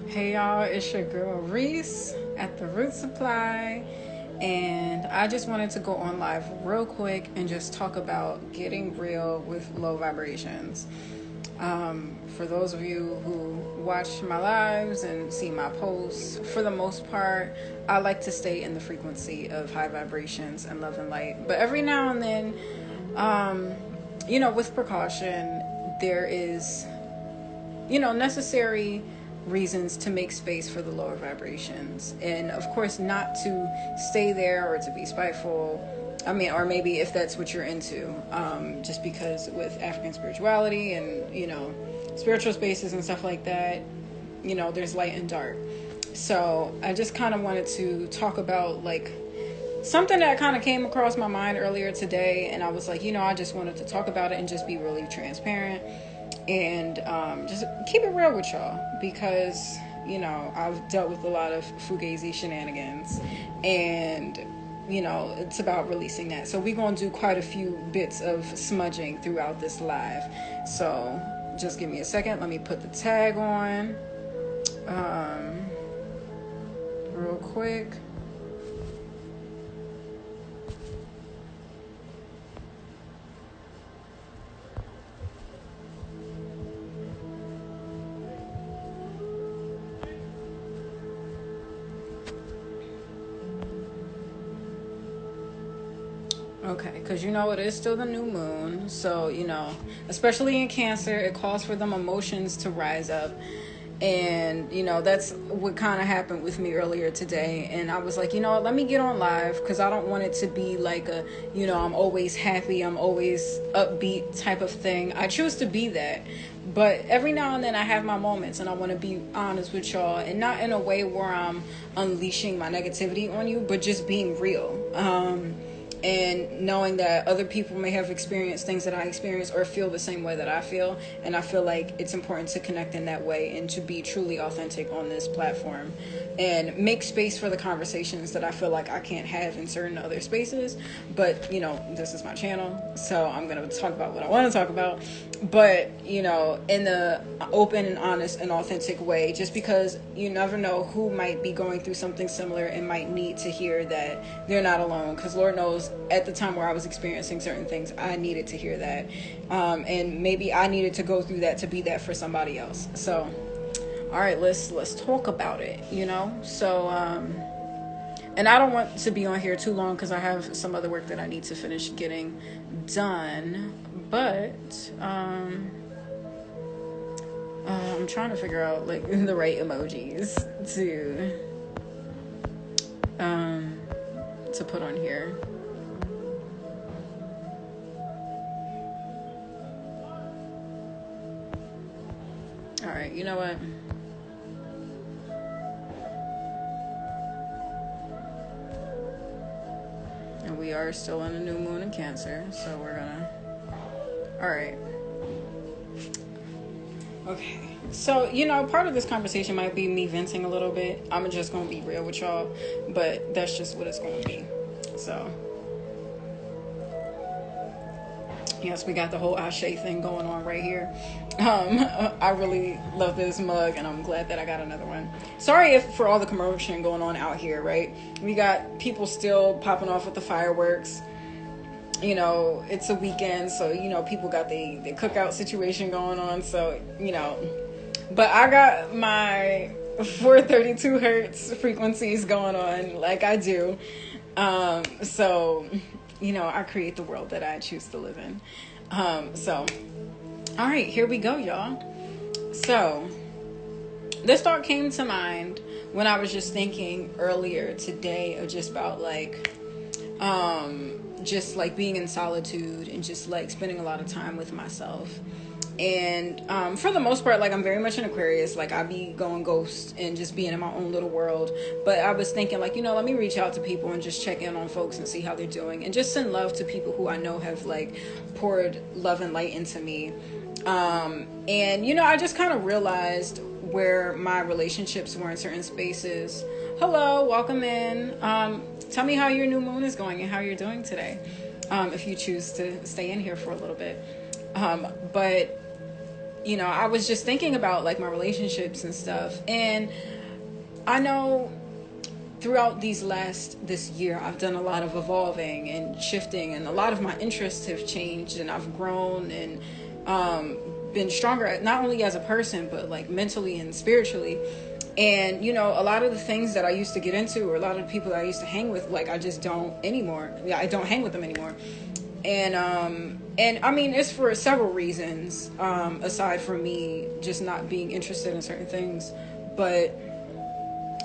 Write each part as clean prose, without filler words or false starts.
Hey y'all, it's your girl Reese at the Root Supply, and I just wanted to go on live real quick and just talk about getting real with low vibrations. For those of you who watch my lives and see my posts, for the most part, I like to stay in the frequency of high vibrations and love and light. But every now and then, with precaution, there is necessary reasons to make space for the lower vibrations. And of course, not to stay there or to be spiteful. Or maybe if that's what you're into, just because with African spirituality and, spiritual spaces and stuff like that, there's light and dark. So I just kind of wanted to talk about something that kind of came across my mind earlier today. And I was like, I just wanted to talk about it and just be really transparent. And just keep it real with y'all because, I've dealt with a lot of fugazi shenanigans and, it's about releasing that. So we're going to do quite a few bits of smudging throughout this live. So just give me a second. Let me put the tag on real quick. Okay, because it is still the new moon. So, especially in Cancer, it calls for them emotions to rise up. And, that's what kind of happened with me earlier today. And I was like, let me get on live because I don't want it to be like I'm always happy, I'm always upbeat type of thing. I choose to be that. But every now and then I have my moments and I want to be honest with y'all, and not in a way where I'm unleashing my negativity on you, but just being real. And knowing that other people may have experienced things that I experienced or feel the same way that I feel. And I feel like it's important to connect in that way and to be truly authentic on this platform and make space for the conversations that I feel like I can't have in certain other spaces. But, this is my channel, so I'm going to talk about what I want to talk about. But, in the open and honest and authentic way, just because you never know who might be going through something similar and might need to hear that they're not alone. Because Lord knows, at the time where I was experiencing certain things, I needed to hear that. And maybe I needed to go through that to be that for somebody else. So, all right, let's talk about it, So, and I don't want to be on here too long because I have some other work that I need to finish getting done. But, I'm trying to figure out, the right emojis to put on here. All right, you know what? And we are still in a new moon in Cancer, so we're gonna... All right. Okay. So, part of this conversation might be me venting a little bit. I'm just gonna be real with y'all, but that's just what it's gonna be. So... Yes, we got the whole Ashe thing going on right here. I really love this mug, and I'm glad that I got another one. Sorry if for all the commotion going on out here, right? We got people still popping off with the fireworks. It's a weekend, so, people got the cookout situation going on. So, but I got my 432 hertz frequencies going on like I do. So... I create the world that I choose to live in. So, all right, here we go, y'all. So, this thought came to mind when I was just thinking earlier today of just about being in solitude and just spending a lot of time with myself. And for the most part, I'm very much an Aquarius. I be going ghost and just being in my own little world. But I was thinking, let me reach out to people and just check in on folks and see how they're doing. And just send love to people who I know have, poured love and light into me. And, I just kind of realized where my relationships were in certain spaces. Hello, welcome in. Tell me how your new moon is going and how you're doing today. If you choose to stay in here for a little bit. But I was just thinking about like my relationships and stuff. And I know throughout this year, I've done a lot of evolving and shifting, and a lot of my interests have changed, and I've grown and been stronger, not only as a person, but like mentally and spiritually. And, a lot of the things that I used to get into, or a lot of the people that I used to hang with, like, I just don't anymore. Yeah, I don't hang with them anymore. And I mean, it's for several reasons, aside from me just not being interested in certain things. But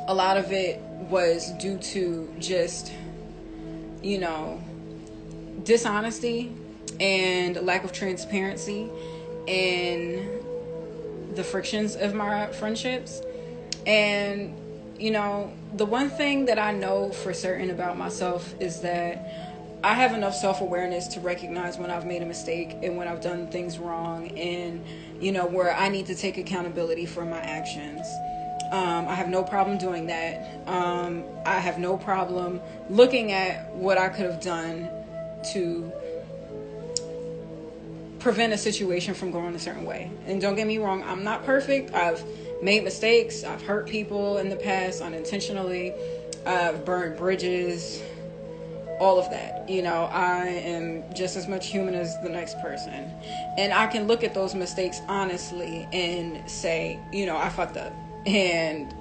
a lot of it was due to just, dishonesty and lack of transparency and the frictions of my friendships. And, the one thing that I know for certain about myself is that I have enough self-awareness to recognize when I've made a mistake and when I've done things wrong, and, where I need to take accountability for my actions. I have no problem doing that. I have no problem looking at what I could have done to prevent a situation from going a certain way. And don't get me wrong, I'm not perfect. I've made mistakes. I've hurt people in the past unintentionally. I've burned bridges, all of that. I am just as much human as the next person. And I can look at those mistakes honestly and say, I fucked up. And,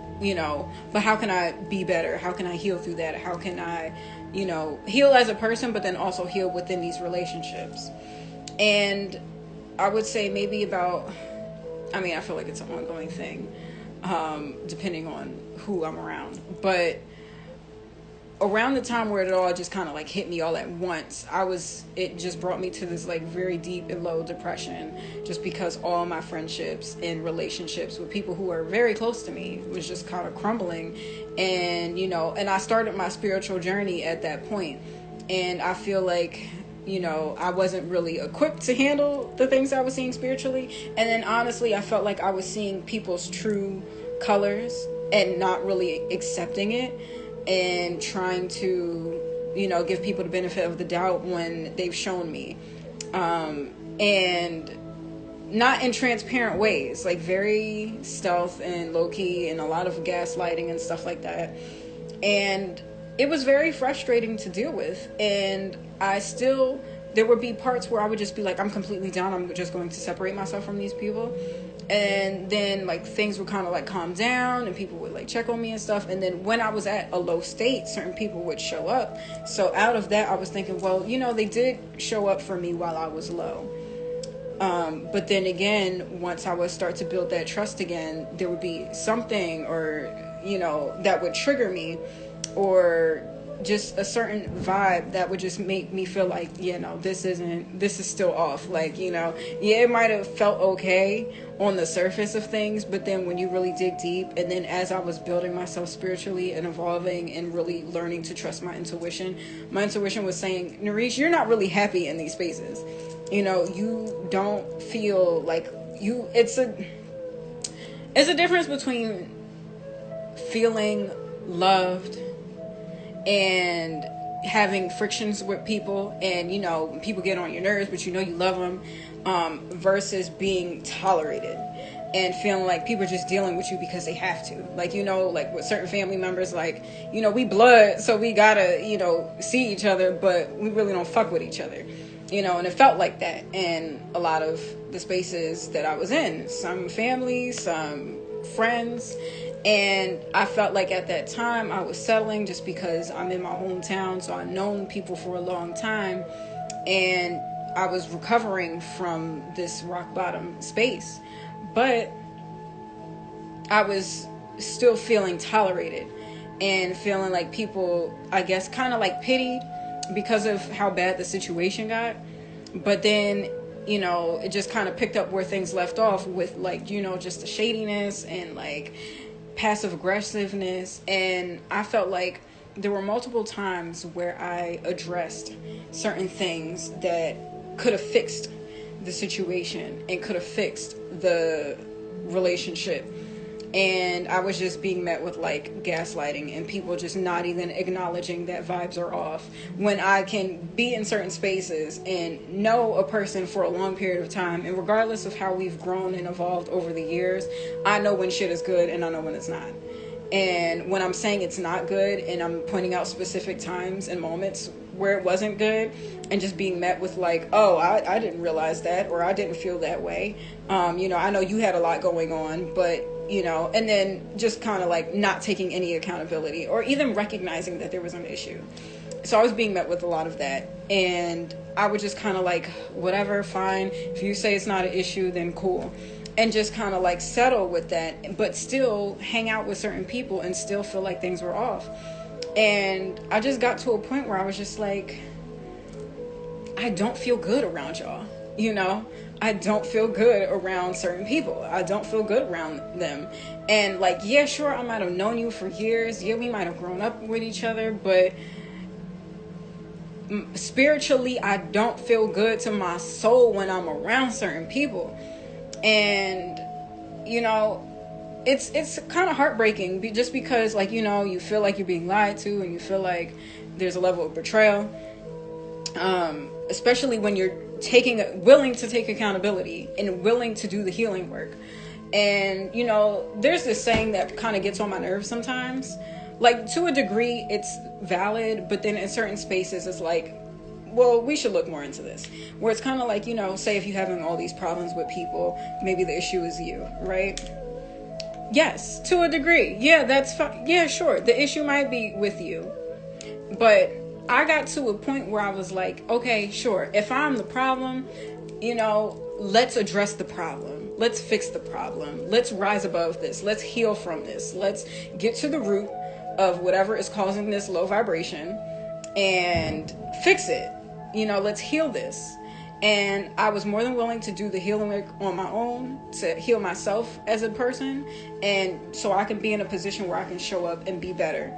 but how can I be better? How can I heal through that? How can I, heal as a person, but then also heal within these relationships? And I would say maybe I feel like it's an ongoing thing, depending on who I'm around. But around the time where it all just kind of like hit me all at once, it just brought me to this like very deep and low depression, just because all my friendships and relationships with people who are very close to me was just kind of crumbling. And, and I started my spiritual journey at that point. And I feel like, I wasn't really equipped to handle the things I was seeing spiritually. And then honestly, I felt like I was seeing people's true colors and not really accepting it, and trying to, give people the benefit of the doubt when they've shown me. And not in transparent ways, like very stealth and low key, and a lot of gaslighting and stuff like that. And it was very frustrating to deal with. And there would be parts where I would just be like, I'm completely down. I'm just going to separate myself from these people. And then like things would kind of like calm down, and people would like check on me and stuff. And then when I was at a low state, certain people would show up. So out of that, I was thinking, well, they did show up for me while I was low. But then again, once I would start to build that trust again, there would be something, or, that would trigger me, or just a certain vibe that would just make me feel like, this is still off. Like, it might have felt okay on the surface of things, but then when you really dig deep, and then as I was building myself spiritually and evolving and really learning to trust my intuition was saying, Narish, you're not really happy in these spaces. You don't feel like it's a difference between feeling loved and having frictions with people, and people get on your nerves, but you love them, versus being tolerated and feeling like people are just dealing with you because they have to. Like, like with certain family members, like, we blood, so we gotta, see each other, but we really don't fuck with each other. And it felt like that in a lot of the spaces that I was in. Some family, some friends. And I felt like at that time I was settling just because I'm in my hometown, so I've known people for a long time, and I was recovering from this rock bottom space. But I was still feeling tolerated and feeling like people, I guess, kind of like pitied because of how bad the situation got. But then, it just kind of picked up where things left off with, like, just the shadiness and like passive aggressiveness. And I felt like there were multiple times where I addressed certain things that could have fixed the situation and could have fixed the relationship. and I was just being met with like gaslighting and people just not even acknowledging that vibes are off, when I can be in certain spaces and know a person for a long period of time, and regardless of how we've grown and evolved over the years, I know when shit is good and I know when it's not. And when I'm saying it's not good and I'm pointing out specific times and moments where it wasn't good, and just being met with like, oh, I didn't realize that, or I didn't feel that way. I know you had a lot going on, but, and then just kind of like not taking any accountability or even recognizing that there was an issue. So I was being met with a lot of that. And I would just kind of like, whatever, fine. If you say it's not an issue, then cool. And just kind of like settle with that, but still hang out with certain people and still feel like things were off. And I just got to a point where I was just like, I don't feel good around y'all. I don't feel good around certain people. I don't feel good around them. And like, yeah, sure, I might have known you for years. Yeah, we might have grown up with each other, but spiritually, I don't feel good to my soul when I'm around certain people. And it's kind of heartbreaking, just because like you feel like you're being lied to, and you feel like there's a level of betrayal, especially when you're willing to take accountability and willing to do the healing work. And there's this saying that kind of gets on my nerves sometimes. Like, to a degree it's valid, but then in certain spaces it's like, well, we should look more into this. Where it's kind of like, say if you're having all these problems with people, maybe the issue is you, right? Yes, to a degree. Yeah, that's fine. Yeah, sure. The issue might be with you. But I got to a point where I was like, okay, sure. If I'm the problem, let's address the problem. Let's fix the problem. Let's rise above this. Let's heal from this. Let's get to the root of whatever is causing this low vibration and fix it. Let's heal this. And I was more than willing to do the healing work on my own, to heal myself as a person, and so I can be in a position where I can show up and be better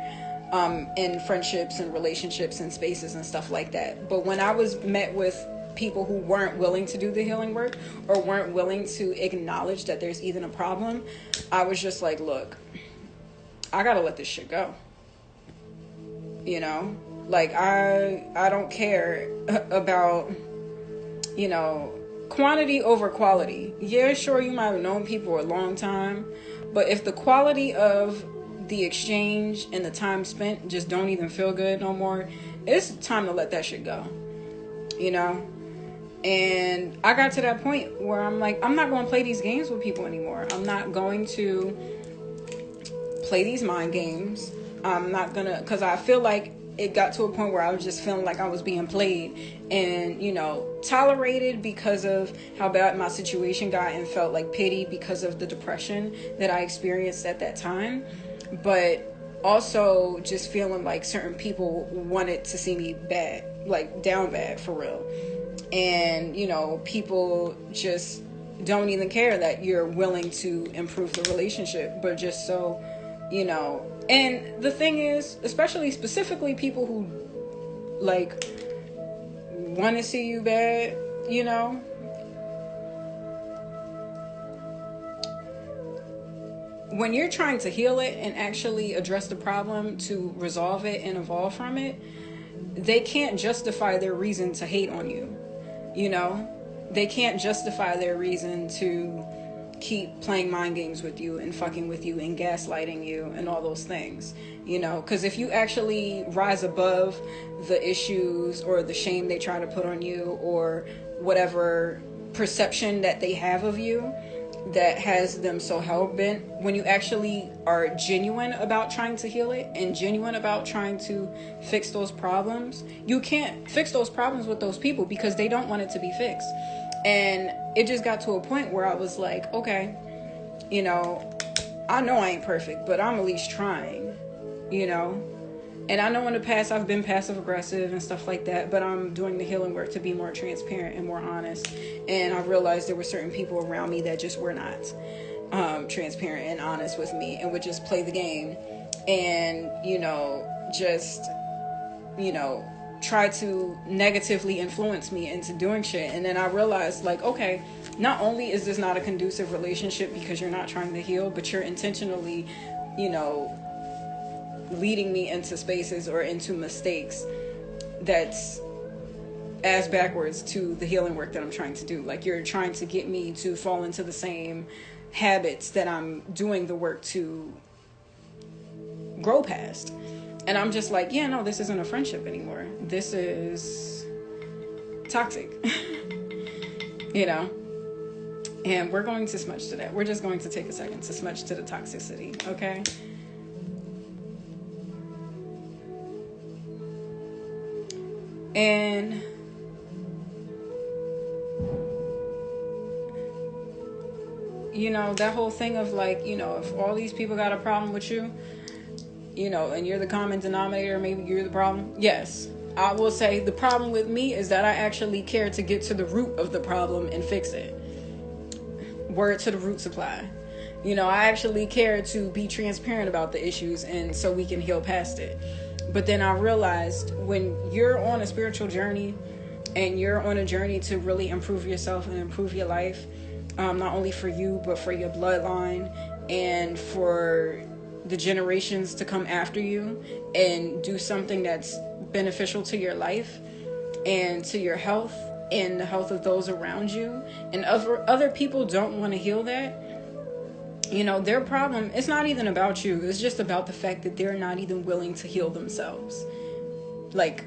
in friendships and relationships and spaces and stuff like that. But when I was met with people who weren't willing to do the healing work, or weren't willing to acknowledge that there's even a problem, I was just like, look, I gotta let this shit go. Like, I don't care about, quantity over quality. Yeah, sure, you might have known people a long time, but if the quality of the exchange and the time spent just don't even feel good no more, it's time to let that shit go. And I got to that point where I'm like, I'm not going to play these games with people anymore. I'm not going to play these mind games. I'm not gonna, because I feel like it got to a point where I was just feeling like I was being played and, tolerated because of how bad my situation got, and felt like pity because of the depression that I experienced at that time. But also just feeling like certain people wanted to see me bad, like down bad for real. And, people just don't even care that you're willing to improve the relationship, but just so, And the thing is, especially specifically people who like want to see you bad, when you're trying to heal it and actually address the problem to resolve it and evolve from it, they can't justify their reason to hate on you. They can't justify their reason to keep playing mind games with you and fucking with you and gaslighting you and all those things, because if you actually rise above the issues or the shame they try to put on you, or whatever perception that they have of you that has them so hell-bent, when you actually are genuine about trying to heal it and genuine about trying to fix those problems, you can't fix those problems with those people because they don't want it to be fixed. And it just got to a point where I was like, okay, I know I ain't perfect, but I'm at least trying, And I know in the past I've been passive aggressive and stuff like that, but I'm doing the healing work to be more transparent and more honest. And I realized there were certain people around me that just were not transparent and honest with me, and would just play the game and, just, try to negatively influence me into doing shit. And then I realized, like, okay, not only is this not a conducive relationship because you're not trying to heal, but you're intentionally, you know, leading me into spaces or into mistakes that's ass backwards to the healing work that I'm trying to do. Like, you're trying to get me to fall into the same habits that I'm doing the work to grow past. And I'm just like, yeah, no, this isn't a friendship anymore. This is toxic. You know? And we're going to smudge to that. We're just going to take a second to smudge to the toxicity, okay? And you know, that whole thing of like, you know, if all these people got a problem with you, you know, and you're the common denominator, maybe you're the problem. Yes, I will say the problem with me is that I actually care to get to the root of the problem and fix it. Word to the root supply. You know, I actually care to be transparent about the issues and so we can heal past it. But then I realized when you're on a spiritual journey and you're on a journey to really improve yourself and improve your life, not only for you, but for your bloodline and for the generations to come after you, and do something that's beneficial to your life and to your health and the health of those around you, and other people don't want to heal that, you know, their problem, it's not even about you. It's just about the fact that they're not even willing to heal themselves. Like,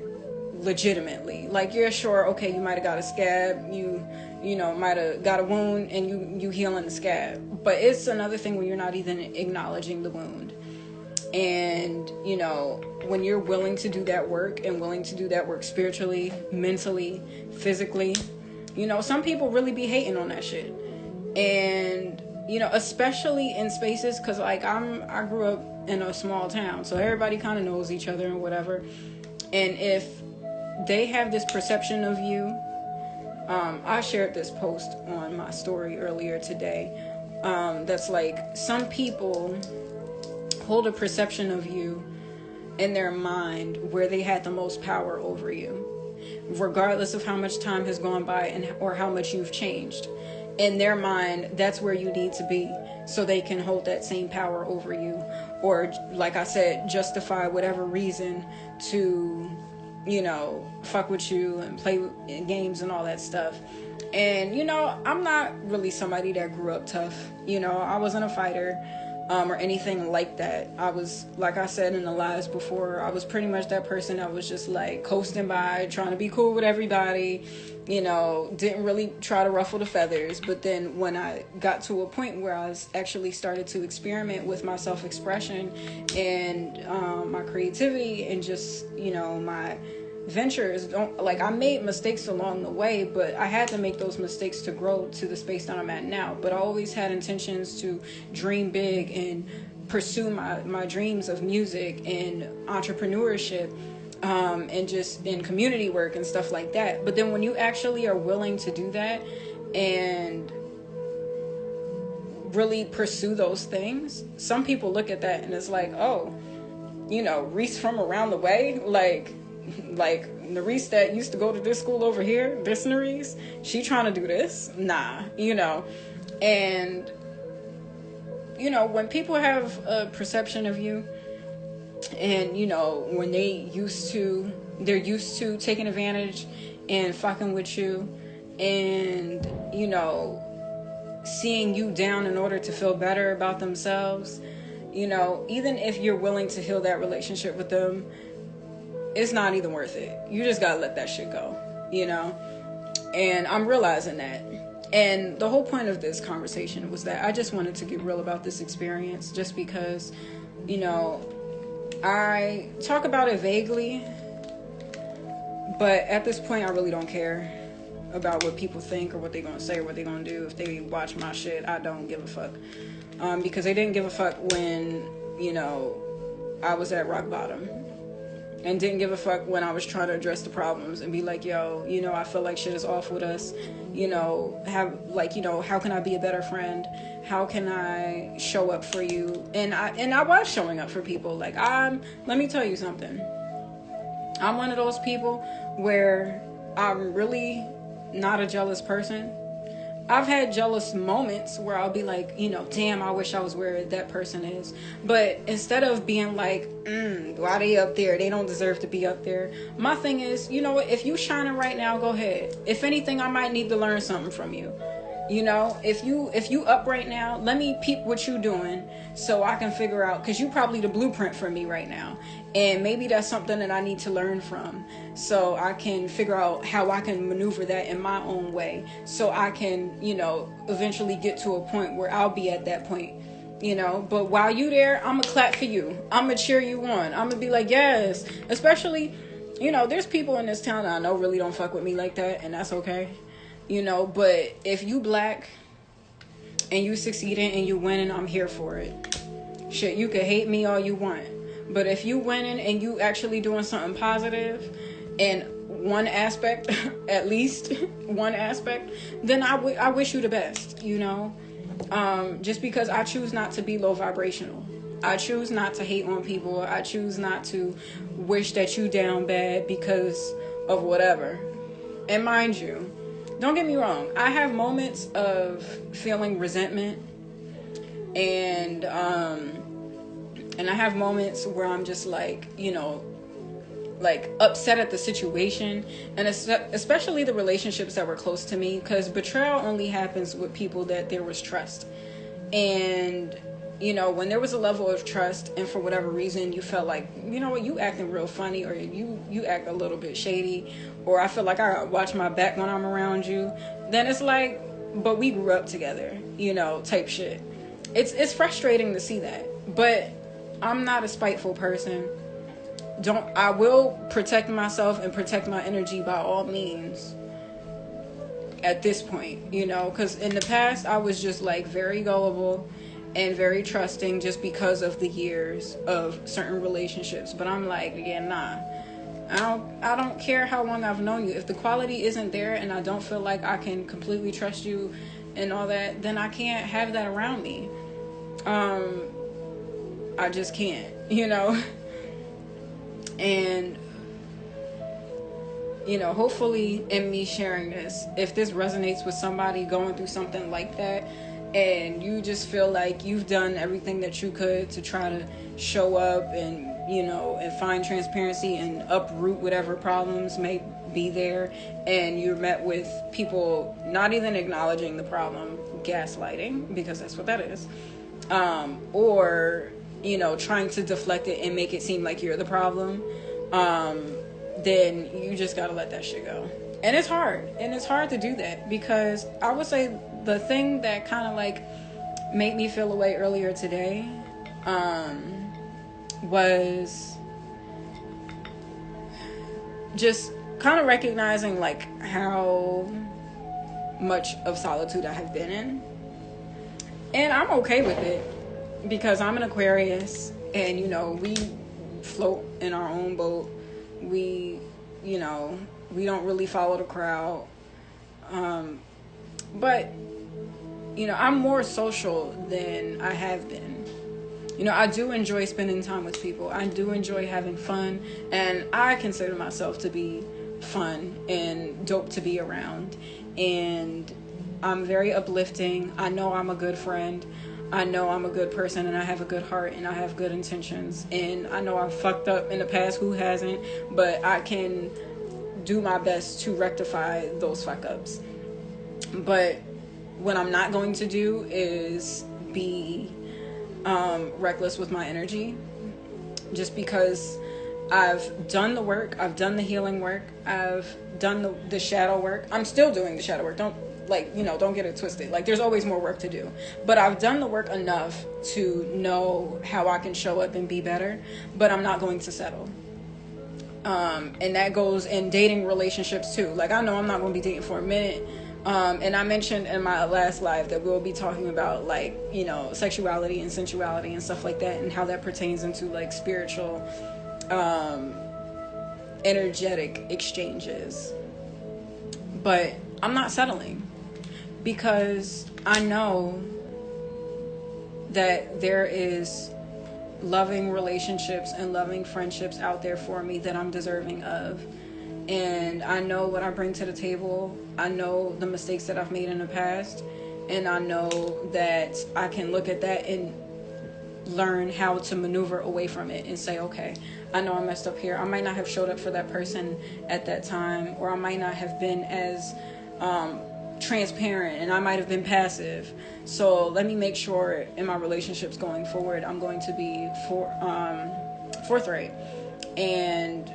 legitimately. Like, you're sure, okay, you might have got a scab, you know, might have got a wound, and you healing the scab. But it's another thing when you're not even acknowledging the wound. And, you know, when you're willing to do that work, and willing to do that work spiritually, mentally, physically, you know, some people really be hating on that shit. And, you know, especially in spaces, because like I grew up in a small town, so everybody kind of knows each other and whatever. And if they have this perception of you, I shared this post on my story earlier today, that's like, some people hold a perception of you in their mind where they had the most power over you, regardless of how much time has gone by and or how much you've changed. In their mind, that's where you need to be so they can hold that same power over you, or, like I said, justify whatever reason to, you know, fuck with you and play games and all that stuff. And, you know, I'm not really somebody that grew up tough. You know, I wasn't a fighter or anything like that. I was, like I said in the lives before, I was pretty much that person that was just like coasting by, trying to be cool with everybody, you know, didn't really try to ruffle the feathers. But then when I got to a point where I actually started to experiment with my self-expression and my creativity and just, you know, my ventures, I made mistakes along the way, but I had to make those mistakes to grow to the space that I'm at now. But I always had intentions to dream big and pursue my dreams of music and entrepreneurship, and just in community work and stuff like that. But then when you actually are willing to do that and really pursue those things, some people look at that and it's like, oh, you know, Reese from around the way, like Nerese that used to go to this school over here, this Nerese, she trying to do this? Nah, you know. And, you know, when people have a perception of you, and, you know, when they're used to taking advantage and fucking with you and, you know, seeing you down in order to feel better about themselves, you know, even if you're willing to heal that relationship with them, it's not even worth it. You just gotta let that shit go, you know? And I'm realizing that. And the whole point of this conversation was that I just wanted to get real about this experience, just because, you know, I talk about it vaguely, but at this point I really don't care about what people think or what they're gonna say or what they're gonna do. If they watch my shit, I don't give a fuck. Because they didn't give a fuck when, you know, I was at rock bottom. And didn't give a fuck when I was trying to address the problems and be like, yo, you know, I feel like shit is off with us. You know, how can I be a better friend? How can I show up for you? And I was showing up for people. Like, let me tell you something. I'm one of those people where I'm really not a jealous person. I've had jealous moments where I'll be like, damn, I wish I was where that person is. But instead of being like, why they up there? They don't deserve to be up there. My thing is, you know what? If you shining right now, go ahead. If anything, I might need to learn something from you. If you up right now, let me peep what you doing so I can figure out, because you probably the blueprint for me right now. And maybe that's something that I need to learn from, so I can figure out how I can maneuver that in my own way, so I can, eventually get to a point where I'll be at that point, But while you there, I'm gonna clap for you. I'm gonna cheer you on. I'm gonna be like, yes. Especially, there's people in this town that I know really don't fuck with me like that, and that's okay. But if you black and you succeeding and you winning, I'm here for it. Shit, you can hate me all you want. But if you winning and you actually doing something positive in one aspect, at least one aspect, then I wish you the best, just because I choose not to be low vibrational. I choose not to hate on people. I choose not to wish that you down bad because of whatever. And mind you, don't get me wrong, I have moments of feeling resentment, and I have moments where I'm just like, like upset at the situation, and especially the relationships that were close to me, because betrayal only happens with people that there was trust. And when there was a level of trust, and for whatever reason you felt like, you acting real funny, or you act a little bit shady, or I feel like I watch my back when I'm around you, then it's like, but we grew up together, type shit. It's frustrating to see that, but I'm not a spiteful person. I will protect myself and protect my energy by all means at this point, because in the past I was just like very gullible and very trusting, just because of the years of certain relationships. But I'm like, again, nah. I don't care how long I've known you. If the quality isn't there and I don't feel like I can completely trust you and all that, then I can't have that around me. I just can't, And hopefully in me sharing this, if this resonates with somebody going through something like that, and you just feel like you've done everything that you could to try to show up and and find transparency and uproot whatever problems may be there, and you're met with people not even acknowledging the problem, gaslighting, because that's what that is, or trying to deflect it and make it seem like you're the problem, then you just gotta let that shit go. And it's hard to do that, because I would say the thing that kind of like made me feel away earlier today was just kind of recognizing like how much of solitude I have been in. And I'm okay with it, because I'm an Aquarius, and we float in our own boat. We we don't really follow the crowd, but I'm more social than I have been. I do enjoy spending time with people. I do enjoy having fun, and I consider myself to be fun and dope to be around. And I'm very uplifting. I know I'm a good friend. I know I'm a good person, and I have a good heart, and I have good intentions. And I know I've fucked up in the past, who hasn't? But I can do my best to rectify those fuck ups. But what I'm not going to do is be reckless with my energy, just because I've done the work, I've done the healing work, I've done the shadow work. I'm still doing the shadow work. Don't get it twisted. Like, there's always more work to do. But I've done the work enough to know how I can show up and be better, but I'm not going to settle. And that goes in dating relationships too. Like, I know I'm not going to be dating for a minute. And I mentioned in my last live that we'll be talking about like, sexuality and sensuality and stuff like that, and how that pertains into like spiritual, energetic exchanges. But I'm not settling, because I know that there is loving relationships and loving friendships out there for me that I'm deserving of. and I know what I bring to the table. I know the mistakes that I've made in the past, and I know that I can look at that and learn how to maneuver away from it and say, okay, I know I messed up here. I might not have showed up for that person at that time, or I might not have been as transparent, and I might have been passive. So let me make sure in my relationships going forward, I'm going to be forthright and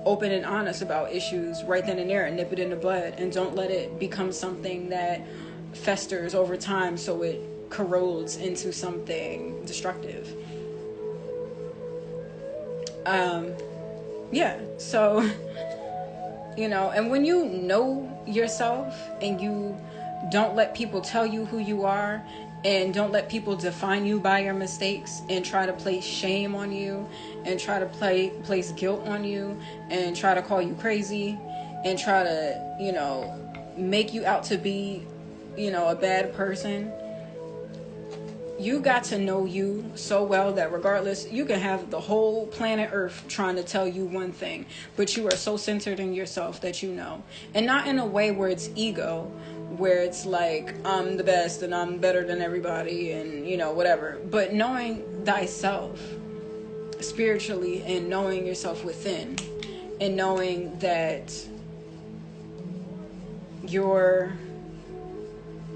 open and honest about issues right then and there, and nip it in the bud, and don't let it become something that festers over time so it corrodes into something destructive. So and when you know yourself and you don't let people tell you who you are, and don't let people define you by your mistakes and try to place shame on you, and try to place guilt on you, and try to call you crazy, and try to make you out to be a bad person. You got to know you so well that regardless, you can have the whole planet Earth trying to tell you one thing, but you are so centered in yourself that and not in a way where it's ego, where it's like, I'm the best and I'm better than everybody and whatever, but knowing thyself spiritually, and knowing yourself within, and knowing that you're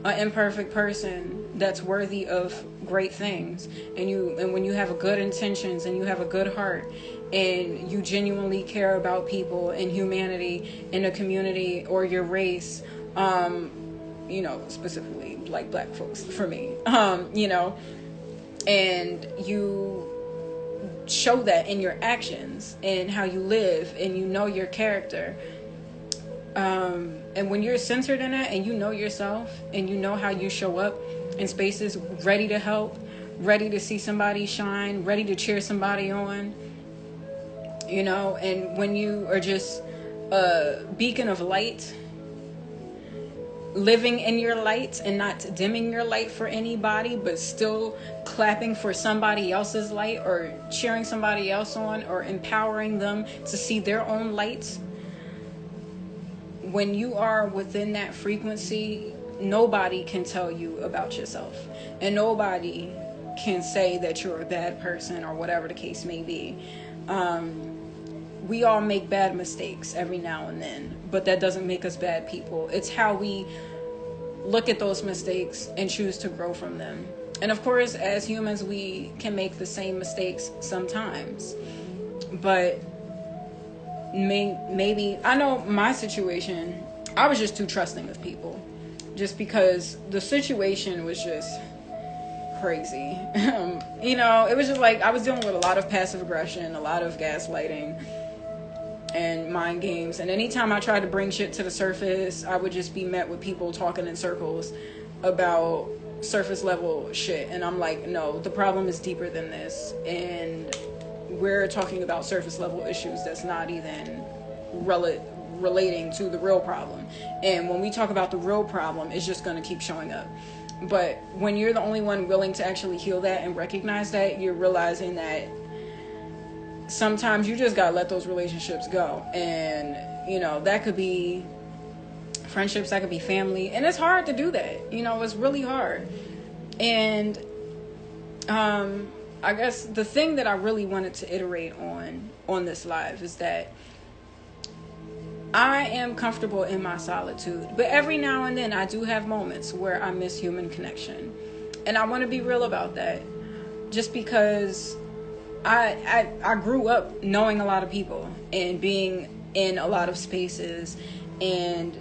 an imperfect person that's worthy of great things, and when you have good intentions and you have a good heart and you genuinely care about people and humanity in a community or your race, specifically like black folks for me, and you show that in your actions and how you live, and your character. And when you're centered in it and you know yourself and you know how you show up in spaces, ready to help, ready to see somebody shine, ready to cheer somebody on, and when you are just a beacon of light, living in your light and not dimming your light for anybody, but still clapping for somebody else's light, or cheering somebody else on, or empowering them to see their own lights. When you are within that frequency, nobody can tell you about yourself, and nobody can say that you're a bad person or whatever the case may be. We all make bad mistakes every now and then, but that doesn't make us bad people. It's how we look at those mistakes and choose to grow from them. And of course, as humans, we can make the same mistakes sometimes, but maybe I know my situation, I was just too trusting of people, just because the situation was just crazy. It was just like I was dealing with a lot of passive aggression, a lot of gaslighting and mind games, and anytime I tried to bring shit to the surface, I would just be met with people talking in circles about surface level shit, and I'm like, no, the problem is deeper than this, and we're talking about surface level issues that's not even relating to the real problem. And when we talk about the real problem, it's just going to keep showing up. But when you're the only one willing to actually heal that and recognize that, you're realizing that sometimes you just got to let those relationships go. And, that could be friendships, that could be family. And it's hard to do that. It's really hard. And, I guess the thing that I really wanted to iterate on this live is that I am comfortable in my solitude, but every now and then I do have moments where I miss human connection, and I want to be real about that, just because I grew up knowing a lot of people and being in a lot of spaces, and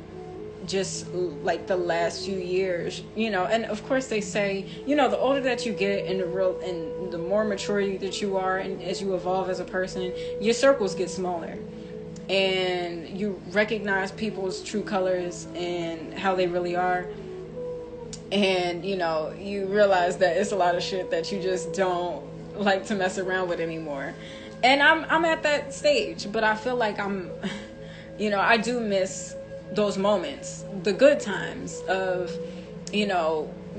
just like the last few years, and of course they say, the older that you get and the more mature that you are, and as you evolve as a person, your circles get smaller, and you recognize people's true colors and how they really are, and you realize that it's a lot of shit that you just don't like to mess around with anymore. And I'm at that stage, but I feel like I do miss those moments, the good times of,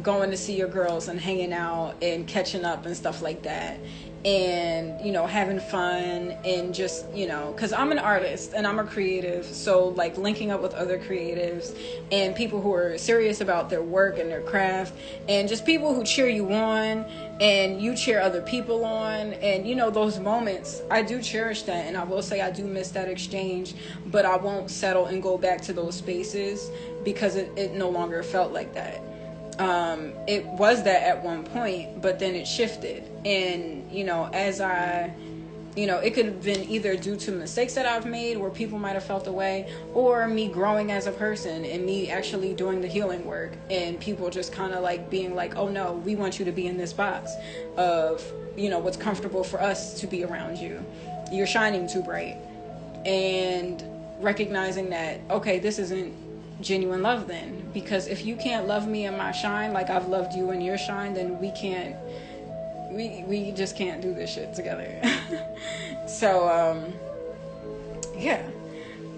going to see your girls and hanging out and catching up and stuff like that, and having fun, and just because I'm an artist and I'm a creative, so like linking up with other creatives and people who are serious about their work and their craft, and just people who cheer you on and you cheer other people on, and those moments, I do cherish that, and I will say I do miss that exchange, but I won't settle and go back to those spaces because it no longer felt like that. It was that at one point, but then it shifted, and as I it could have been either due to mistakes that I've made where people might have felt away, or me growing as a person and me actually doing the healing work, and people just kind of like being like, oh no, we want you to be in this box of what's comfortable for us to be around you, you're shining too bright, and recognizing that, okay, this isn't genuine love then, because if you can't love me in my shine like I've loved you in your shine, then we just can't do this shit together. So yeah,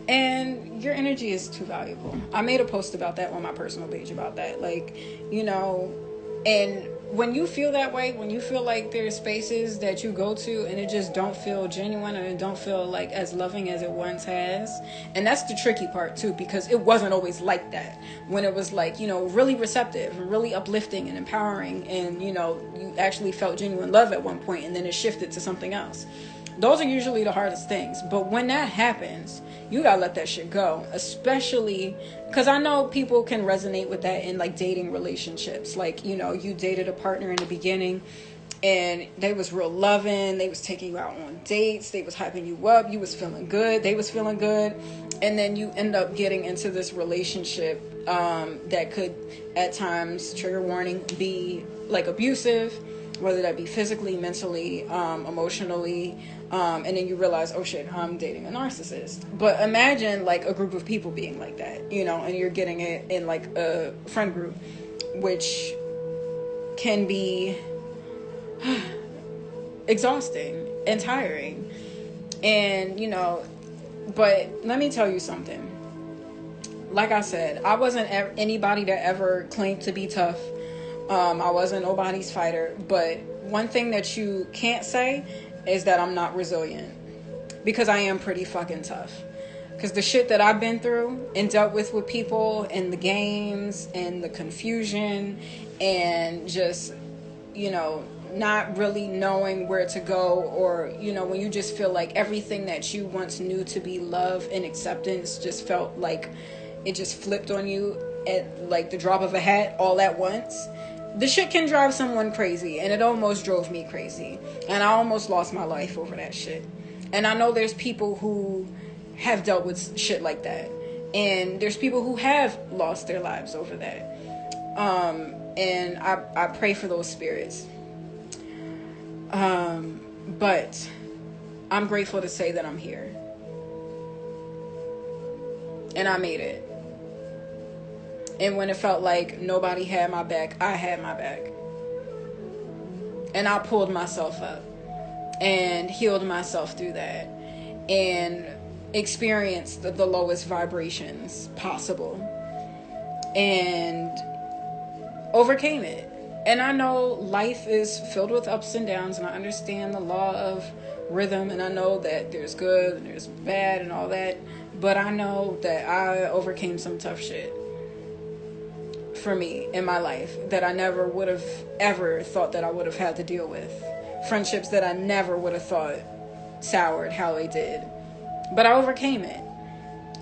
and your energy is too valuable. I made a post about that on my personal page about that, like, and when you feel that way, when you feel like there's spaces that you go to and it just don't feel genuine, and it don't feel like as loving as it once has, and that's the tricky part too, because it wasn't always like that. When it was like, really receptive and really uplifting and empowering, and you actually felt genuine love at one point, and then it shifted to something else. Those are usually the hardest things. But when that happens, you gotta let that shit go. Especially because I know people can resonate with that in like dating relationships. Like, you dated a partner in the beginning and they was real loving. They was taking you out on dates. They was hyping you up. You was feeling good. They was feeling good. And then you end up getting into this relationship that could at times, trigger warning, be like abusive, whether that be physically, mentally, emotionally, and then you realize, oh shit, I'm dating a narcissist. But imagine like a group of people being like that, and you're getting it in like a friend group, which can be exhausting and tiring. And, but let me tell you something. Like I said, I wasn't anybody that ever claimed to be tough. I wasn't nobody's fighter, but one thing that you can't say is that I'm not resilient, because I am pretty fucking tough. Because the shit that I've been through and dealt with people and the games and the confusion and just, not really knowing where to go, or, when you just feel like everything that you once knew to be love and acceptance just felt like it just flipped on you at like the drop of a hat all at once. The shit can drive someone crazy, and it almost drove me crazy, and I almost lost my life over that shit. And I know there's people who have dealt with shit like that, and there's people who have lost their lives over that, and I pray for those spirits, but I'm grateful to say that I'm here, and I made it. And when it felt like nobody had my back, I had my back. And I pulled myself up and healed myself through that, and experienced the lowest vibrations possible and overcame it. And I know life is filled with ups and downs, and I understand the law of rhythm, and I know that there's good and there's bad and all that, but I know that I overcame some tough shit for me in my life that I never would have ever thought that I would have had to deal with. Friendships that I never would have thought soured how they did. But I overcame it.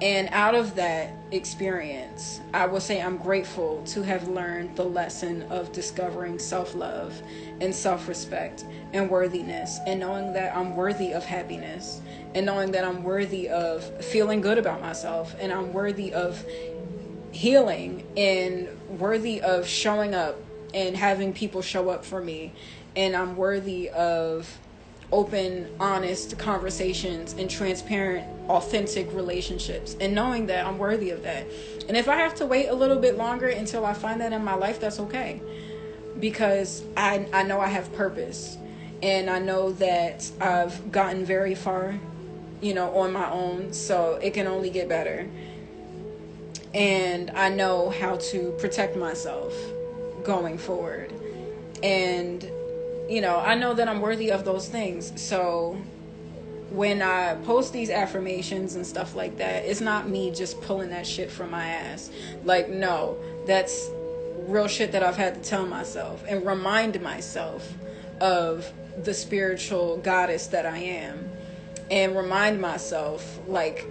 And out of that experience, I will say I'm grateful to have learned the lesson of discovering self-love and self-respect and worthiness, and knowing that I'm worthy of happiness, and knowing that I'm worthy of feeling good about myself, and I'm worthy of healing, and worthy of showing up and having people show up for me, and I'm worthy of open, honest conversations and transparent, authentic relationships, and knowing that I'm worthy of that. And if I have to wait a little bit longer until I find that in my life, that's okay, because I know I have purpose, and I know that I've gotten very far, on my own, so it can only get better. And I know how to protect myself going forward. And, you know, I know that I'm worthy of those things. So when I post these affirmations and stuff like that, it's not me just pulling that shit from my ass. Like, no, that's real shit that I've had to tell myself and remind myself of the spiritual goddess that I am. And remind myself, like,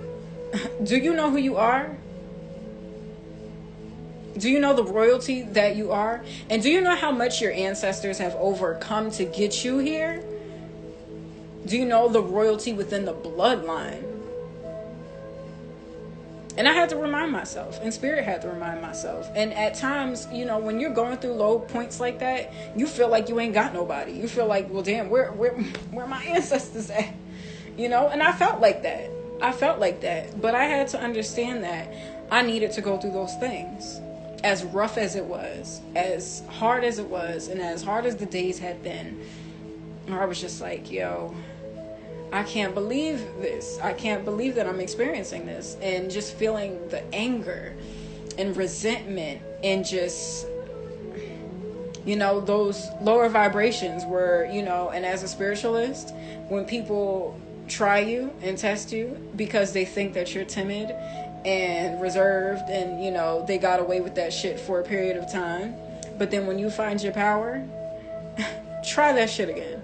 do you know who you are? Do you know the royalty that you are? And do you know how much your ancestors have overcome to get you here? Do you know the royalty within the bloodline? And I had to remind myself, and Spirit had to remind myself. And at times, you know, when you're going through low points like that, you feel like you ain't got nobody. You feel like, well, damn, where my ancestors at? You know, and I felt like that. But I had to understand that I needed to go through those things. As rough as it was, as hard as it was, and as hard as the days had been, I was just like, yo, I can't believe this. I can't believe that I'm experiencing this. And just feeling the anger and resentment and just, you know, those lower vibrations where, you know, and as a spiritualist, when people try you and test you because they think that you're timid and reserved and, you know, they got away with that shit for a period of time. But then when you find your power, try that shit again.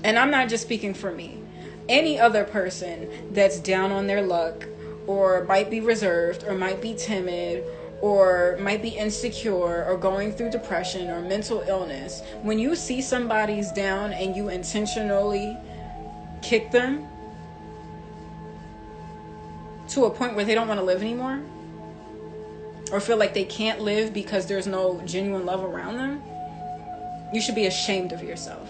And I'm not just speaking for me. Any other person that's down on their luck or might be reserved or might be timid or might be insecure or going through depression or mental illness, when you see somebody's down and you intentionally kick them to a point where they don't want to live anymore or feel like they can't live because there's no genuine love around them, you should be ashamed of yourself.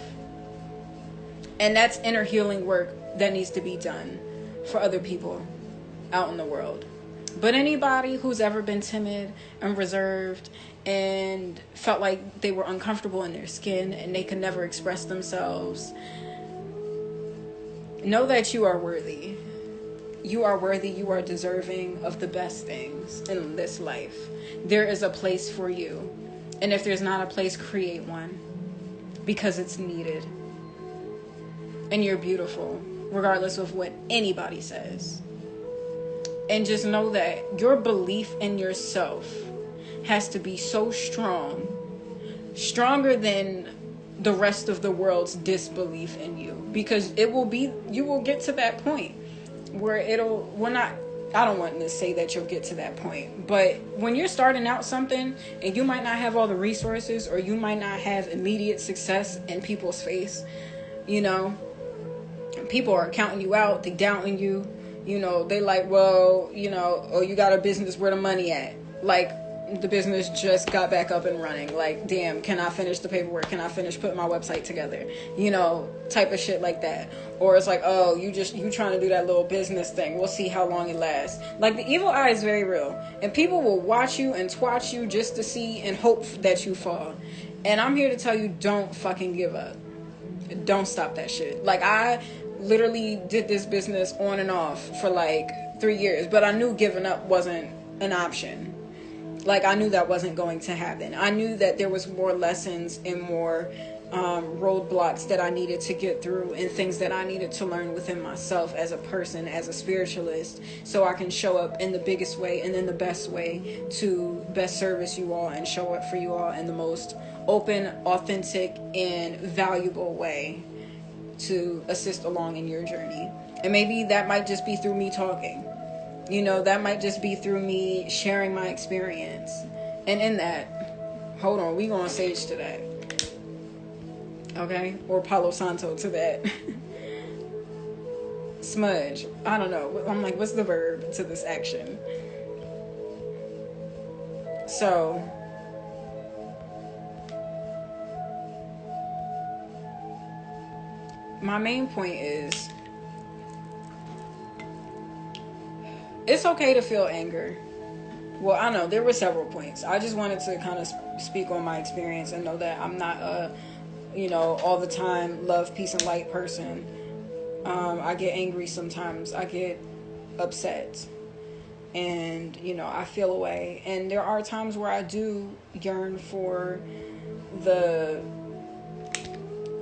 And that's inner healing work that needs to be done for other people out in the world. But anybody who's ever been timid and reserved and felt like they were uncomfortable in their skin and they could never express themselves, know that you are worthy. You are worthy. You are deserving of the best things in this life. There is a place for you. And if there's not a place, create one. Because it's needed. And you're beautiful, regardless of what anybody says. And just know that your belief in yourself has to be so strong, stronger than the rest of the world's disbelief in you. Because you will get to that point where I don't want to say that you'll get to that point, but when you're starting out something and you might not have all the resources or you might not have immediate success in people's face, you know, people are counting you out, they doubting you, you know, they like, well, you know, oh, you got a business, where the money at? Like, the business just got back up and running. Like, damn, can I finish the paperwork? Can I finish putting my website together? You know, type of shit like that. Or it's like, oh, you trying to do that little business thing. We'll see how long it lasts. Like, the evil eye is very real. And people will watch you and twatch you just to see and hope that you fall. And I'm here to tell you, don't fucking give up. Don't stop that shit. Like, I literally did this business on and off for like 3 years, but I knew giving up wasn't an option. Like, I knew that wasn't going to happen. I knew that there was more lessons and more roadblocks that I needed to get through and things that I needed to learn within myself as a person, as a spiritualist, so I can show up in the biggest way and in the best way to best service you all and show up for you all in the most open, authentic, and valuable way to assist along in your journey. And maybe that might just be through me talking. You know, that might just be through me sharing my experience. And in that, hold on, we going sage to that. Okay? Or Palo Santo to that. Smudge. I don't know. I'm like, what's the verb to this action? So, my main point is, it's okay to feel anger. Well, I know there were several points. I just wanted to kind of speak on my experience and know that I'm not a, you know, all the time love, peace, and light person. I get angry sometimes. I get upset. and, you know, I feel away. And there are times where I do yearn for the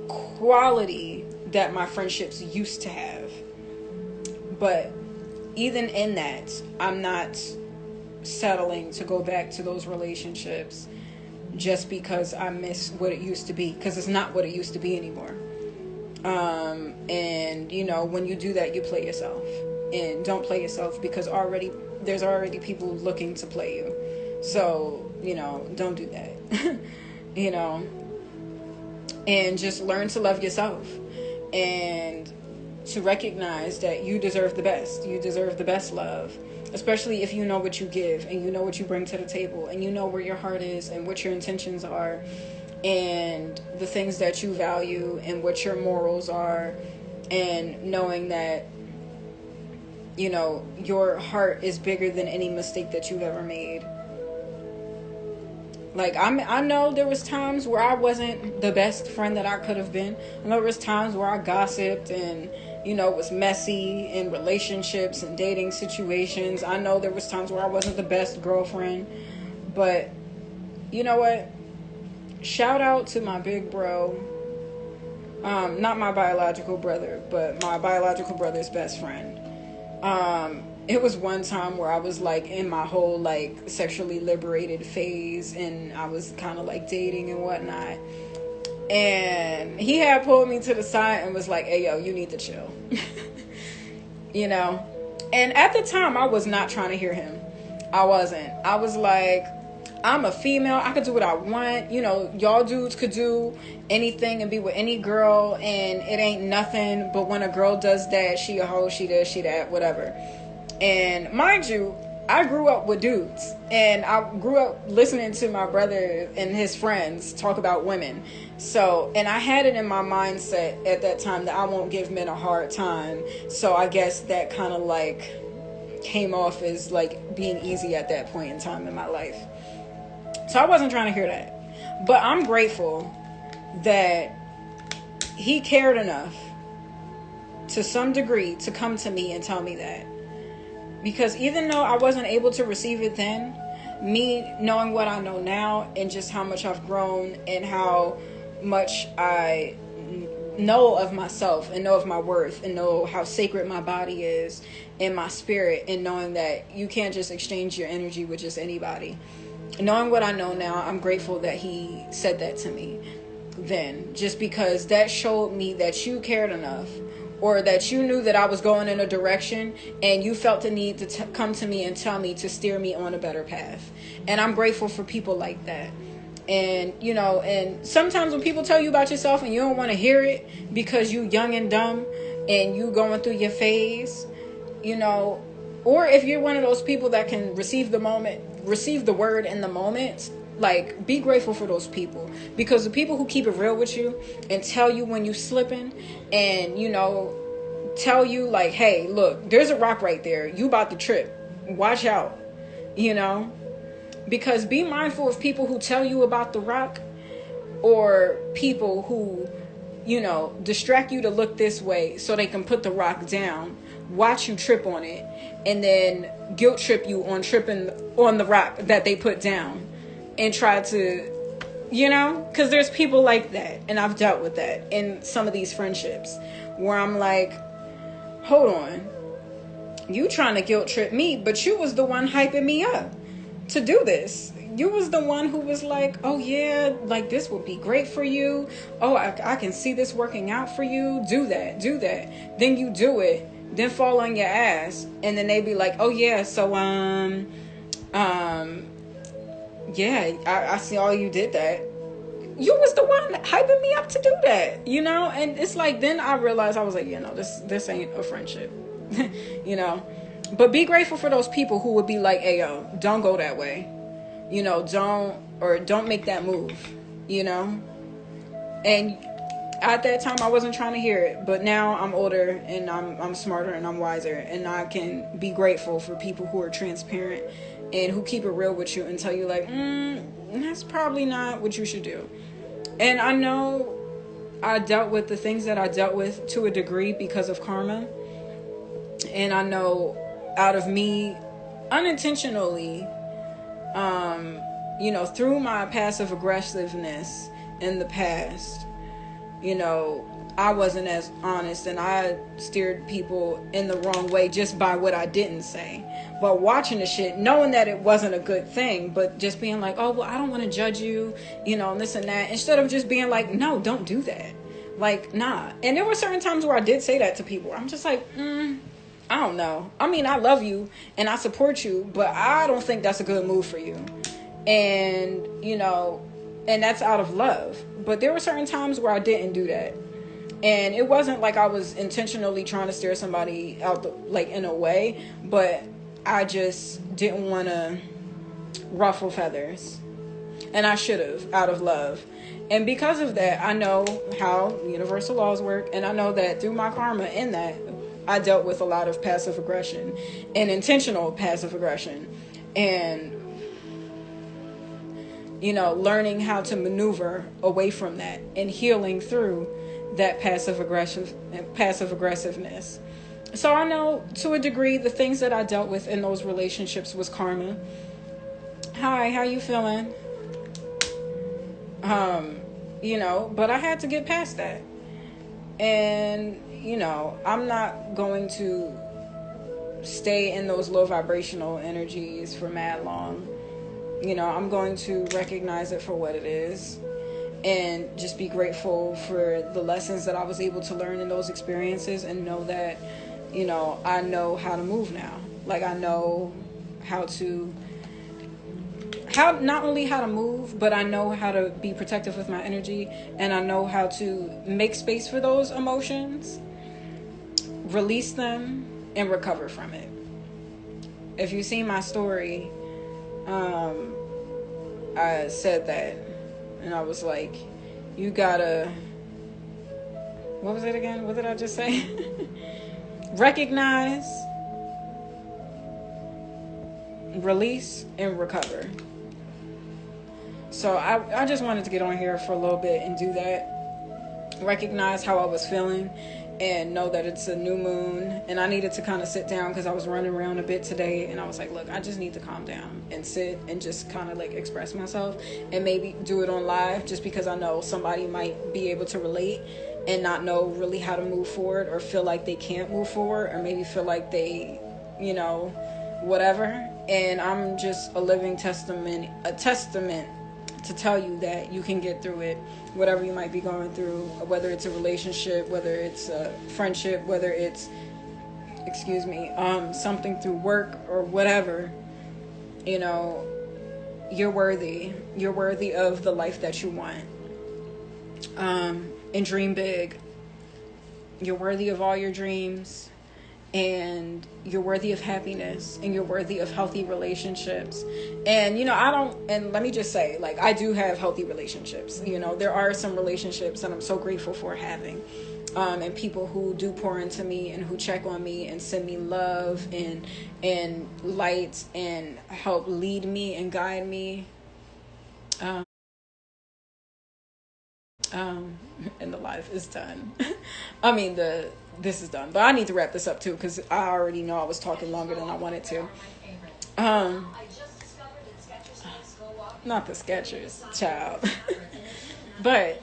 quality that my friendships used to have. But even in that, I'm not settling to go back to those relationships just because I miss what it used to be, because it's not what it used to be anymore. And, you know, when you do that, you play yourself. And don't play yourself, because there's already people looking to play you. So, you know, don't do that. You know, and just learn to love yourself and to recognize that you deserve the best. You deserve the best love, especially if you know what you give and you know what you bring to the table and you know where your heart is and what your intentions are and the things that you value and what your morals are, and knowing that, you know, your heart is bigger than any mistake that you've ever made. Like, I know there was times where I wasn't the best friend that I could have been. I know there was times where I gossiped and, you know, was messy in relationships and dating situations. I know there was times where I wasn't the best girlfriend. But, you know what? Shout out to my big bro. Not my biological brother, but my biological brother's best friend. It was one time where I was like in my whole like sexually liberated phase, and I was kind of like dating and whatnot, and he had pulled me to the side and was like, "Hey, yo, you need to chill." You know, and at the time I was not trying to hear him. I wasn't. I was like, I'm a female. I could do what I want. You know, y'all dudes could do anything and be with any girl, and it ain't nothing. But when a girl does that, she a hoe, she this, she that, whatever. And mind you, I grew up with dudes, and I grew up listening to my brother and his friends talk about women. So, and I had it in my mindset at that time that I won't give men a hard time. So I guess that kind of like came off as like being easy at that point in time in my life. So I wasn't trying to hear that. But I'm grateful that he cared enough to some degree to come to me and tell me that. Because even though I wasn't able to receive it then, me knowing what I know now and just how much I've grown and how much I know of myself and know of my worth and know how sacred my body is and my spirit, and knowing that you can't just exchange your energy with just anybody. Knowing what I know now, I'm grateful that he said that to me then, just because that showed me that you cared enough, or that you knew that I was going in a direction and you felt the need to come to me and tell me to steer me on a better path. And I'm grateful for people like that. And, you know, and sometimes when people tell you about yourself and you don't want to hear it because you young and dumb and you going through your phase, you know, or if you're one of those people that can receive the word in the moment, like, be grateful for those people, because the people who keep it real with you and tell you when you slipping and, you know, tell you like, hey, look, there's a rock right there. You about to trip. Watch out, you know, because be mindful of people who tell you about the rock, or people who, you know, distract you to look this way so they can put the rock down, watch you trip on it, and then guilt trip you on tripping on the rock that they put down. And try to, you know, because there's people like that. And I've dealt with that in some of these friendships where I'm like, hold on. You trying to guilt trip me, but you was the one hyping me up to do this. You was the one who was like, oh yeah, like this would be great for you. Oh, I can see this working out for you. Do that. Then you do it. Then fall on your ass. And then they be like, oh yeah, so, yeah, I see all you did that. You was the one hyping me up to do that, you know? And it's like, then I realized, I was like, you know, this ain't a friendship, you know? But be grateful for those people who would be like, hey, yo, don't go that way. You know, don't make that move, you know? And at that time, I wasn't trying to hear it. But now I'm older and I'm smarter and I'm wiser. And I can be grateful for people who are transparent and who keep it real with you and tell you like, that's probably not what you should do. And I know I dealt with the things that I dealt with to a degree because of karma. And I know out of me unintentionally, through my passive aggressiveness in the past, I wasn't as honest, and I steered people in the wrong way just by what I didn't say. But watching the shit, knowing that it wasn't a good thing, but just being like, oh, well, I don't want to judge you, and this and that, instead of just being like, no, don't do that. Like, nah. And there were certain times where I did say that to people. I'm just like, I don't know. I mean, I love you and I support you, but I don't think that's a good move for you. And, and that's out of love. But there were certain times where I didn't do that. And it wasn't like I was intentionally trying to steer somebody out, in a way, but I just didn't want to ruffle feathers. And I should have, out of love. And because of that, I know how universal laws work. And I know that through my karma in that, I dealt with a lot of passive aggression and intentional passive aggression. And, learning how to maneuver away from that and healing through that passive aggressiveness. So I know to a degree the things that I dealt with in those relationships was karma. Hi, how you feeling? But I had to get past that. And, I'm not going to stay in those low vibrational energies for mad long. I'm going to recognize it for what it is and just be grateful for the lessons that I was able to learn in those experiences, and know that, I know how to move now. Like, I know not only how to move, but I know how to be protective with my energy, and I know how to make space for those emotions, release them, and recover from it. If you see my story, I said that, and I was like, you gotta, what was it again? What did I just say? Recognize, release, and recover. So I just wanted to get on here for a little bit and do that. Recognize how I was feeling and know that it's a new moon. And I needed to kind of sit down because I was running around a bit today. And I was like, look, I just need to calm down and sit and just kind of express myself, and maybe do it on live, just because I know somebody might be able to relate and not know really how to move forward, or feel like they can't move forward, or maybe feel like they, whatever. And I'm just a living testament to tell you that you can get through it, whatever you might be going through, whether it's a relationship, whether it's a friendship, whether it's, something through work or whatever. You're worthy. You're worthy of the life that you want. And dream big. You're worthy of all your dreams. And you're worthy of happiness, and you're worthy of healthy relationships. And, and let me just say, I do have healthy relationships. There are some relationships that I'm so grateful for having. And people who do pour into me, and who check on me and send me love and light, and help lead me and guide me. And the live is done. This is done, but I need to wrap this up too, because I already know I was talking longer than I wanted to. Not the Skechers, child. But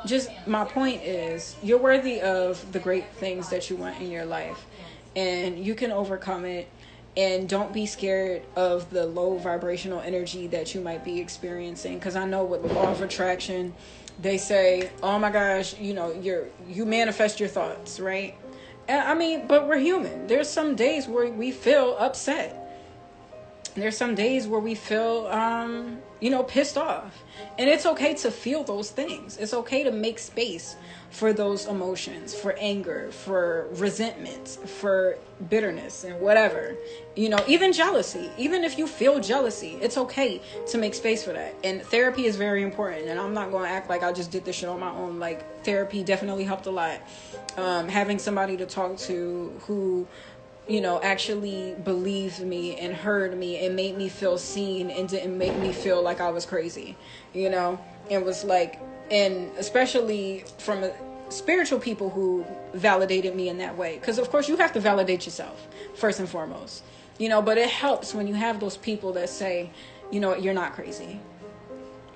just my point is, you're worthy of the great things that you want in your life, and you can overcome it. And don't be scared of the low vibrational energy that you might be experiencing. Because I know with the law of attraction, they say, oh my gosh, you manifest your thoughts, right? But we're human. There's some days where we feel upset. There's some days where we feel, pissed off. And it's okay to feel those things. It's okay to make space for those emotions, for anger, for resentment, for bitterness, and whatever. Even jealousy. Even if you feel jealousy, it's okay to make space for that. And therapy is very important. And I'm not going to act like I just did this shit on my own. Therapy definitely helped a lot. Having somebody to talk to who actually believed me and heard me and made me feel seen and didn't make me feel like I was crazy, it was and especially from spiritual people who validated me in that way. Because of course you have to validate yourself first and foremost. But it helps when you have those people that say, you're not crazy.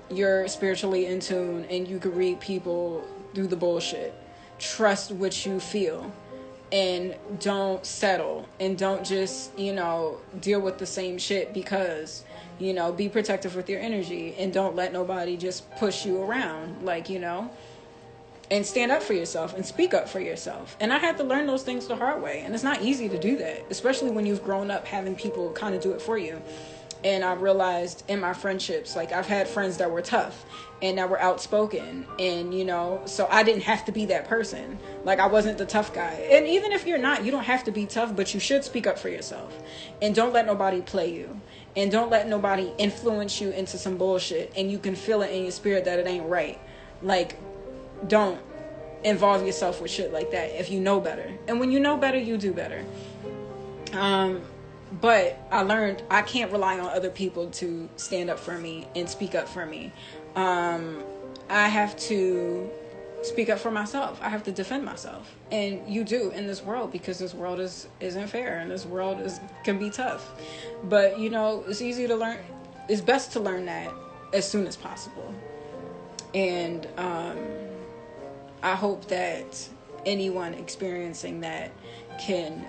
You're spiritually in tune and you can read people through the bullshit. Trust what you feel and don't settle and don't just, deal with the same shit because, be protective with your energy and don't let nobody just push you around, and stand up for yourself and speak up for yourself. And I had to learn those things the hard way. And it's not easy to do that, especially when you've grown up having people kind of do it for you. And I realized in my friendships, like I've had friends that were tough and that were outspoken. And, so I didn't have to be that person. Like I wasn't the tough guy. And even if you're not, you don't have to be tough, but you should speak up for yourself. And don't let nobody play you. And don't let nobody influence you into some bullshit. And you can feel it in your spirit that it ain't right. Like, don't involve yourself with shit like that if you know better. And when you know better, you do better. But I learned I can't rely on other people to stand up for me and speak up for me. I have to speak up for myself. I have to defend myself. And you do in this world, because this world isn't fair and this world can be tough. But, it's easy to learn. It's best to learn that as soon as possible. And I hope that anyone experiencing that can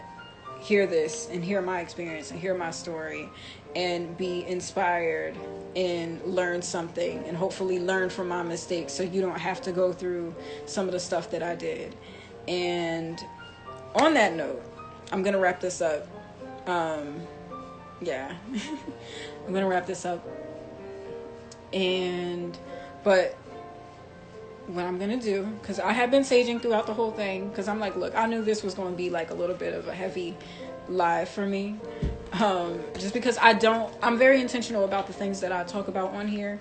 hear this and hear my experience and hear my story and be inspired and learn something and hopefully learn from my mistakes so you don't have to go through some of the stuff that I did. And on that note, I'm going to wrap this up. I'm going to wrap this up. But what I'm going to do, because I have been saging throughout the whole thing, because I'm like, look, I knew this was going to be like a little bit of a heavy live for me. Just because I'm very intentional about the things that I talk about on here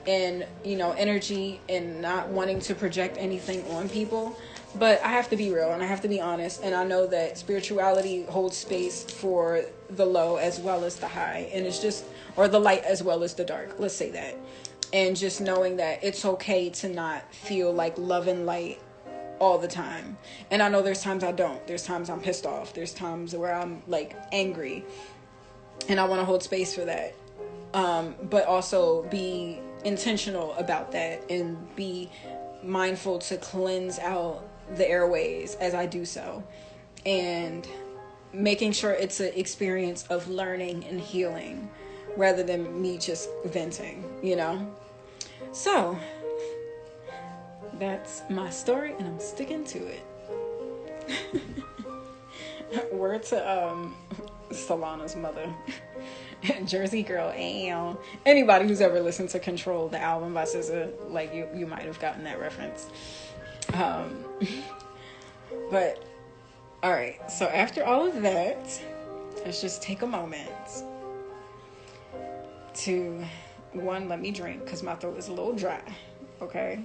and, energy and not wanting to project anything on people. But I have to be real and I have to be honest. And I know that spirituality holds space for the low as well as the high. And it's just, or the light as well as the dark. Let's say that. And just knowing that it's okay to not feel like love and light all the time. And I know there's times I don't. There's times I'm pissed off. There's times where I'm like angry. And I want to hold space for that. But also be intentional about that and be mindful to cleanse out the airways as I do so. And making sure it's an experience of learning and healing rather than me just venting, So, that's my story, and I'm sticking to it. Word to Solana's mother, Jersey Girl. Anybody who's ever listened to Control, the album by SZA, like you might have gotten that reference. But all right. So after all of that, let's just take a moment to let me drink because my throat is a little dry. Okay.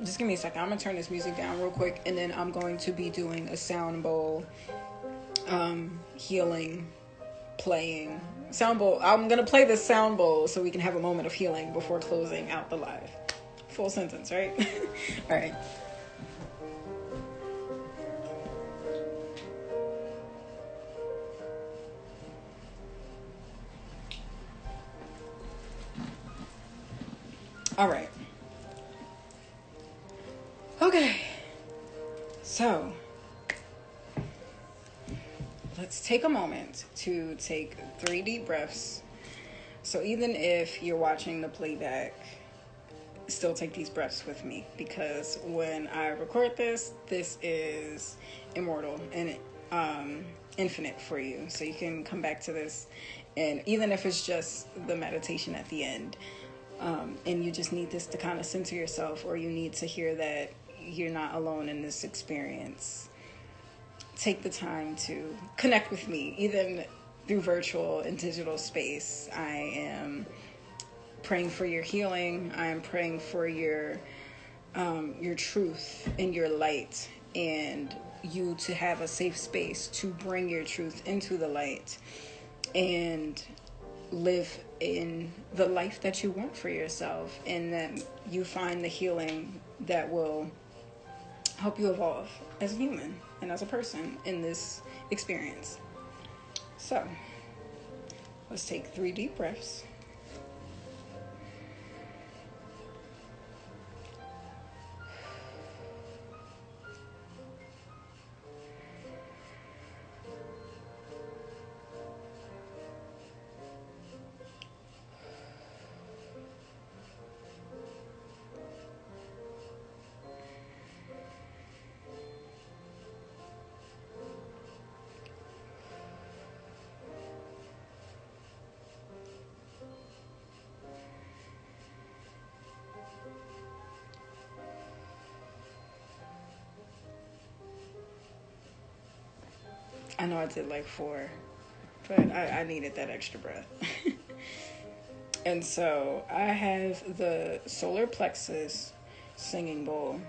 Just give me a second. I'm gonna turn this music down real quick, and then I'm going to be doing a sound bowl, healing, playing sound bowl. I'm gonna play this sound bowl so we can have a moment of healing before closing out the live. Full sentence, right? All right. All right. Okay. So, let's take a moment to take 3 deep breaths. So even if you're watching the playback, still take these breaths with me, because when I record this is immortal and infinite for you. So you can come back to this, and even if it's just the meditation at the end, and you just need this to kind of center yourself, or you need to hear that you're not alone in this experience, take the time to connect with me, even through virtual and digital space. I am praying for your healing. I am praying for your truth and your light, and you to have a safe space to bring your truth into the light. And live in the life that you want for yourself, and that you find the healing that will help you evolve as a human and as a person in this experience. So, let's take 3 deep breaths. I know I did like 4, but I needed that extra breath. And so I have the solar plexus singing bowl.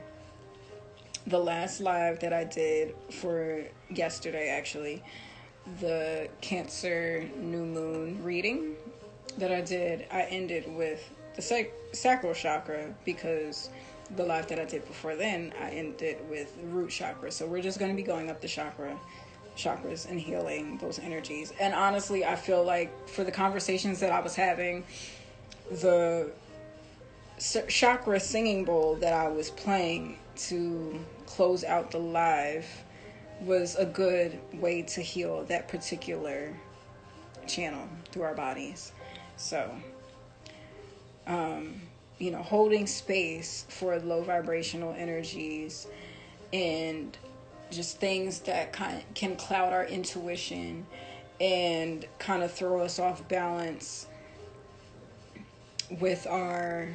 The last live that I did for yesterday, actually, the Cancer new moon reading that I did, I ended with the sacral chakra, because the live that I did before then, I ended with root chakra. So we're just going to be going up the chakras and healing those energies. And honestly, I feel like for the conversations that I was having, the chakra singing bowl that I was playing to close out the live was a good way to heal that particular channel through our bodies. So, holding space for low vibrational energies and just things that can cloud our intuition and kind of throw us off balance with our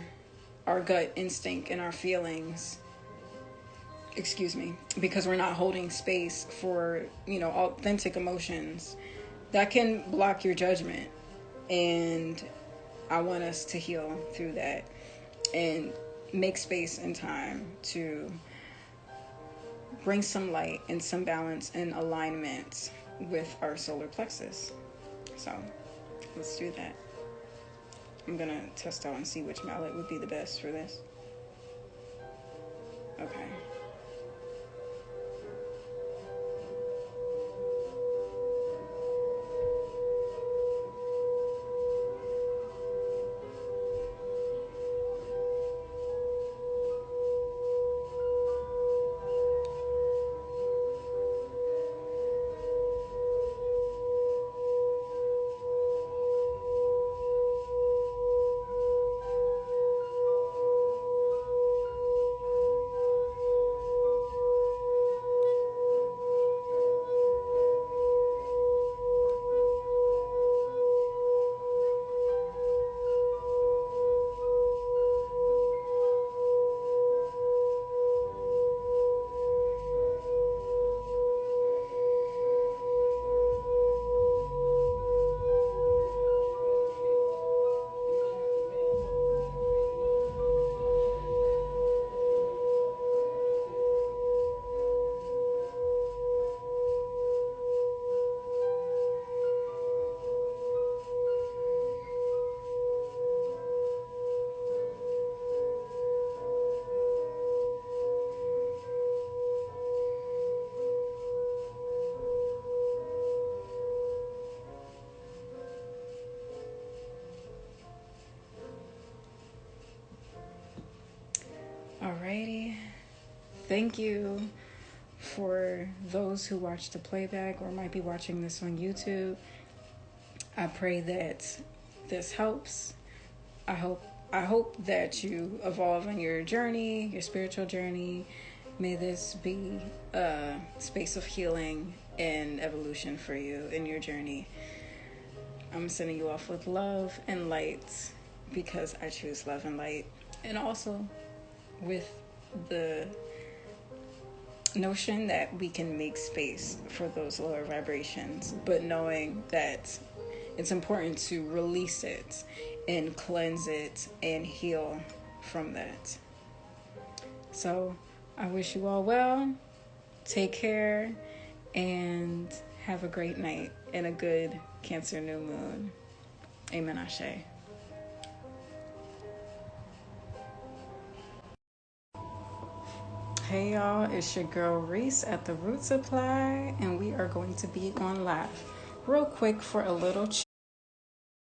gut instinct and our feelings. Excuse me, because we're not holding space for, authentic emotions. That can block your judgment. And I want us to heal through that and make space and time to bring some light and some balance and alignment with our solar plexus. So let's do that. I'm gonna test out and see which mallet would be the best for this. Okay. Alrighty. Thank you for those who watch the playback or might be watching this on YouTube. I pray that this helps. I hope that you evolve in your journey, your spiritual journey. May this be a space of healing and evolution for you in your journey. I'm sending you off with love and light, because I choose love and light. And also with the notion that we can make space for those lower vibrations, but knowing that it's important to release it and cleanse it and heal from that. So I wish you all well. Take care and have a great night and a good Cancer new moon. Amen. Ashe. Hey y'all, it's your girl Reese at the Root Supply, and we are going to be on live real quick for a little